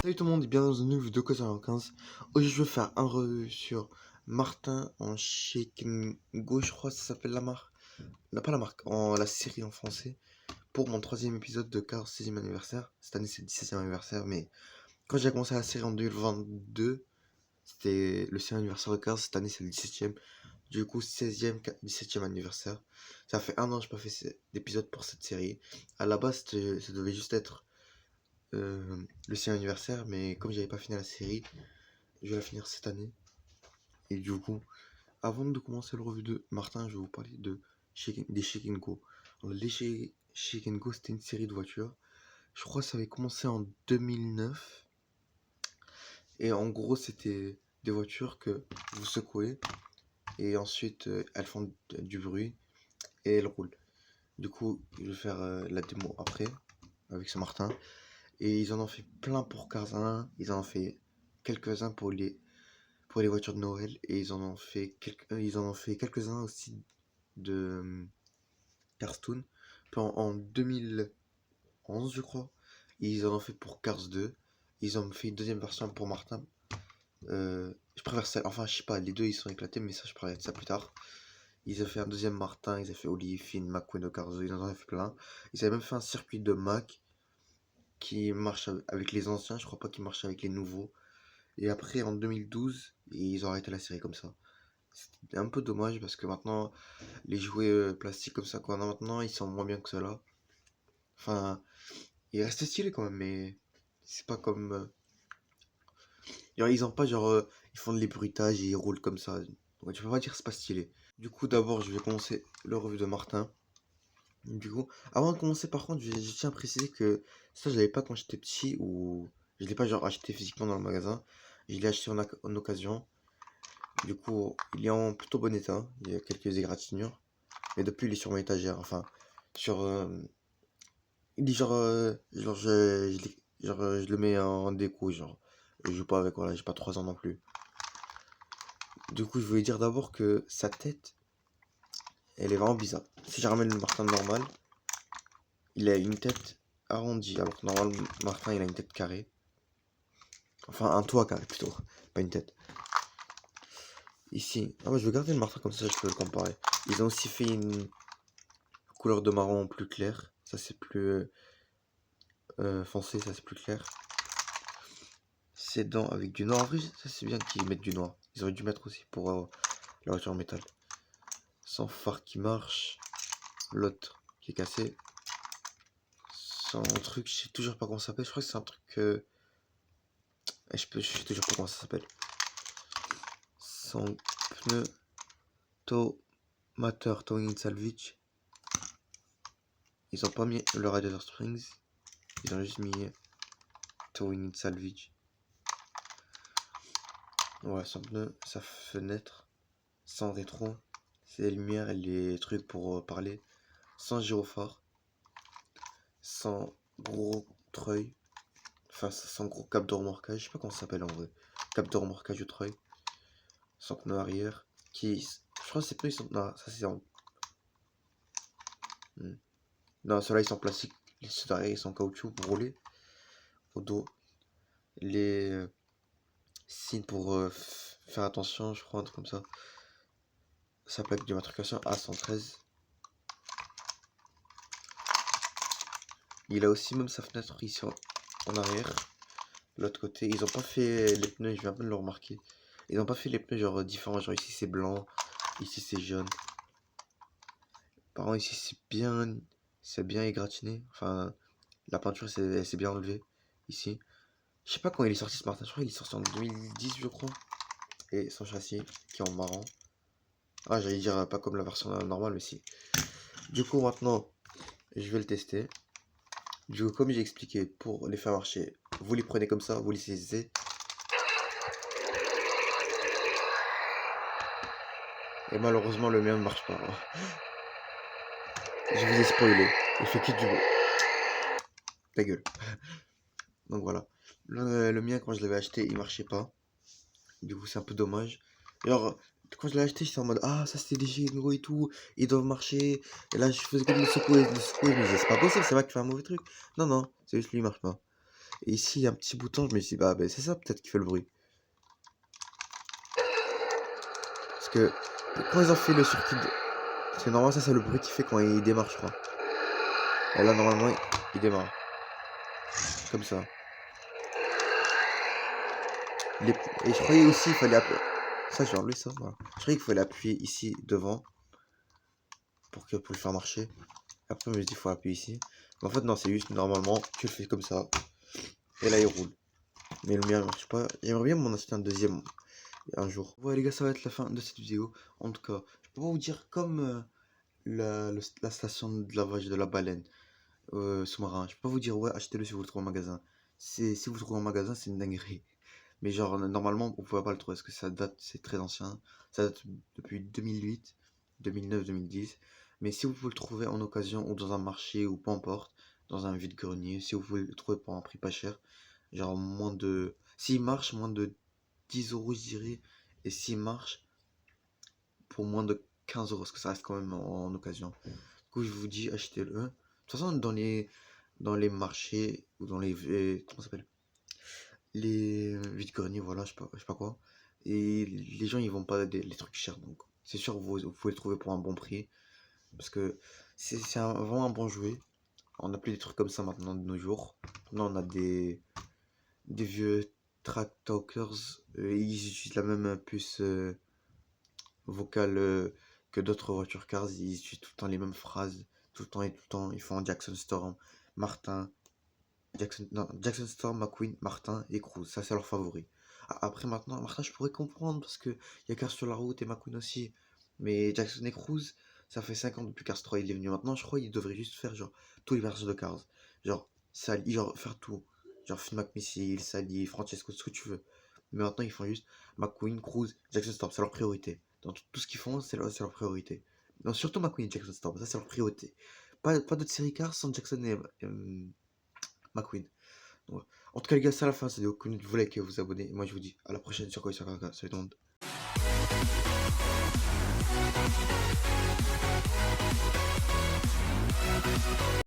Salut tout le monde et bienvenue dans une nouvelle vidéo Cause 15. Aujourd'hui je vais faire un review sur Martin en Go, je crois que ça s'appelle la marque. Non, pas la marque, la série en français. Pour mon troisième épisode de Cars 16e anniversaire. Cette année c'est le 17e anniversaire, mais quand j'ai commencé la série en 2022, c'était le 6e anniversaire de Cars. Cette année c'est le 17e. Du coup 16e, 17e anniversaire. Ça fait un an que je n'ai pas fait d'épisode pour cette série. À la base ça devait juste être le 6e anniversaire, mais comme j'avais pas fini la série, je vais la finir cette année. Et du coup, avant de commencer le revue de Martin, je vais vous parler des Shake Go. Alors, les Shake Go, c'était une série de voitures. Je crois que ça avait commencé en 2009. Et en gros, c'était des voitures que vous secouez. Et ensuite, elles font du bruit. Et elles roulent. Du coup, je vais faire la démo après. Avec ce Martin. Et ils en ont fait plein pour Cars 1. Ils en ont fait quelques-uns pour les voitures de Noël, et ils en ont fait quelques-uns aussi de Cartoon en 2011 je crois. Et ils en ont fait pour Cars 2. Ils ont fait une deuxième version pour Martin. Je préfère ça, enfin je sais pas, les deux ils sont éclatés, mais ça je parlerai de ça plus tard. Ils ont fait un deuxième Martin, ils ont fait Oli, Finn, McQueen de Cars 2, ils en ont fait plein. Ils avaient même fait un circuit de Mac qui marche avec les anciens, je crois pas qu'il marche avec les nouveaux. Et après en 2012, ils ont arrêté la série comme ça. C'était un peu dommage parce que maintenant, les jouets plastiques comme ça qu'on a maintenant, ils sont moins bien que ceux-là. Enfin, ils restent stylés quand même, mais c'est pas comme. Genre, ils ont pas genre. Ils font de l'ébruitage et ils roulent comme ça. Donc tu peux pas dire que c'est pas stylé. Du coup, d'abord, je vais commencer le revue de Martin. Du coup, avant de commencer, par contre, je tiens à préciser que ça, je l'avais pas quand j'étais petit ou. Je l'ai pas genre acheté physiquement dans le magasin. Je l'ai acheté en occasion. Du coup, il est en plutôt bon état. Il y a quelques égratignures. Mais depuis, il est sur mon étagère. Enfin, sur. Il est genre. Je le mets en déco. Genre, je joue pas avec. Voilà, j'ai pas 3 ans non plus. Du coup, je voulais dire d'abord que sa tête, elle est vraiment bizarre. Si je ramène le Martin normal, il a une tête arrondie. Alors que normalement, Martin, il a une tête carrée. Enfin, un toit carré plutôt. Pas une tête. Ici. Ah, moi, je vais garder le Martin comme ça, je peux le comparer. Ils ont aussi fait une couleur de marron plus claire. Ça, c'est plus. Foncé, ça c'est plus clair. Ses dents avec du noir. En vrai, ça c'est bien qu'ils mettent du noir. Ils auraient dû mettre aussi pour la voiture en métal. Son phare qui marche. L'autre qui est cassé. Son truc, je sais toujours pas comment ça s'appelle. Je crois que c'est un truc. Je sais toujours pas comment ça s'appelle. Son pneu Tomater Towing Salvage. Ils ont pas mis le radiator springs. Ils ont juste mis Towing Salvage. Ouais, son pneu, sa fenêtre, sans rétro, ses lumières et les trucs pour parler, sans gyrophare, sans gros treuil, enfin sans gros cap de remorquage, je sais pas comment ça s'appelle en vrai, cap de remorquage ou treuil, sans pneu arrière, je crois que ces pneus ils sont, non, ça c'est en, non, ceux-là ils sont en plastique, les ceux d'arrière ils sont en caoutchouc pour rouler, au dos, les signes pour faire attention, je crois, un truc comme ça. Sa plaque d'immatriculation A113. Il a aussi même sa fenêtre ici en arrière. L'autre côté, ils ont pas fait les pneus, je viens de le remarquer. Ils ont pas fait les pneus genre différents, genre ici c'est blanc, ici c'est jaune. Par contre ici c'est bien égratigné. Enfin, la peinture c'est bien enlevée ici. Je sais pas quand il est sorti ce Martin, je crois qu'il est sorti en 2010 je crois. Et son châssis qui est en marron. Ah, j'allais dire pas comme la version normale, mais si. Du coup maintenant, je vais le tester. Du coup, comme j'ai expliqué, pour les faire marcher, vous les prenez comme ça, vous les saisissez. Et malheureusement, le mien ne marche pas. Je vous ai spoilé. Il fait que du bruit. Ta gueule. Donc voilà. Le mien, quand je l'avais acheté, il marchait pas. Du coup, c'est un peu dommage. Genre, quand je l'ai acheté, j'étais en mode ah, ça c'était des Shengo et tout. Ils doivent marcher. Et là, je faisais que de le secouer. Je me disais, c'est pas possible, c'est vrai que tu fais un mauvais truc. Non, non, c'est juste lui, il marche pas. Et ici, il y a un petit bouton, je me suis dit, bah, c'est ça peut-être qui fait le bruit. Parce que quand ils ont fait le circuit de... Parce que normalement, ça, c'est le bruit qu'il fait quand il démarre, je crois. Et là, normalement, il démarre. Comme ça. Et je croyais aussi, il fallait appuyer... Ça, j'ai enlevé ça, voilà. Je croyais qu'il fallait appuyer ici, devant, pour le faire marcher. Après, je me dis, il faut appuyer ici. Mais en fait, non, c'est juste, normalement, tu le fais comme ça. Et là, il roule. Mais le mien ne marche pas. J'aimerais bien m'en acheter un deuxième un jour. Ouais, les gars, ça va être la fin de cette vidéo. En tout cas, je peux pas vous dire comme la station de lavage de la baleine sous-marin. Je peux pas vous dire, ouais, achetez-le si vous le trouvez en magasin. Si vous le trouvez en magasin, c'est une dinguerie. Mais genre, normalement, vous pouvez pas le trouver parce que ça date, c'est très ancien. Ça date depuis 2008, 2009, 2010. Mais si vous pouvez le trouver en occasion ou dans un marché ou peu importe, dans un vide-grenier, si vous pouvez le trouver pour un prix pas cher, genre moins de... S'il marche, moins de 10 euros, je dirais. Et s'il marche, pour moins de 15 euros, parce que ça reste quand même en occasion. Du coup, je vous dis, achetez-le. De toute façon, dans les marchés ou dans comment ça s'appelle? Les vide-greniers, voilà, je sais pas quoi. Et les gens, ils vont pas les trucs chers. Donc, c'est sûr, vous pouvez le trouver pour un bon prix. Parce que c'est vraiment un bon jouet. On n'a plus des trucs comme ça maintenant de nos jours. Maintenant, on a des vieux Track Talkers. Ils utilisent la même puce vocale que d'autres voitures cars. Ils utilisent tout le temps les mêmes phrases. Tout le temps et tout le temps. Ils font Jackson Storm, Martin, Jackson Storm, McQueen, Martin et Cruz. Ça, c'est leur favori. Après, maintenant, Martin, je pourrais comprendre parce que y a Cars sur la route et McQueen aussi. Mais Jackson et Cruz, ça fait 5 ans depuis Cars 3, il est venu. Maintenant, je crois qu'il devrait juste faire genre tous les versions de Cars. Genre, Sally, genre faire tout. Genre Finn McMissile, Sally, Francesco, ce que tu veux. Mais maintenant, ils font juste McQueen, Cruz, Jackson Storm. C'est leur priorité. Dans tout ce qu'ils font, c'est leur priorité. Non, surtout McQueen et Jackson Storm. Ça, c'est leur priorité. Pas d'autres séries Cars sans Jackson et McQueen. Ouais. En tout cas, les gars, c'est la fin de cette vidéo. Comme vous likez, vous abonnez. Et moi, je vous dis à la prochaine sur Quoi sur Kaka. Salut tout le monde.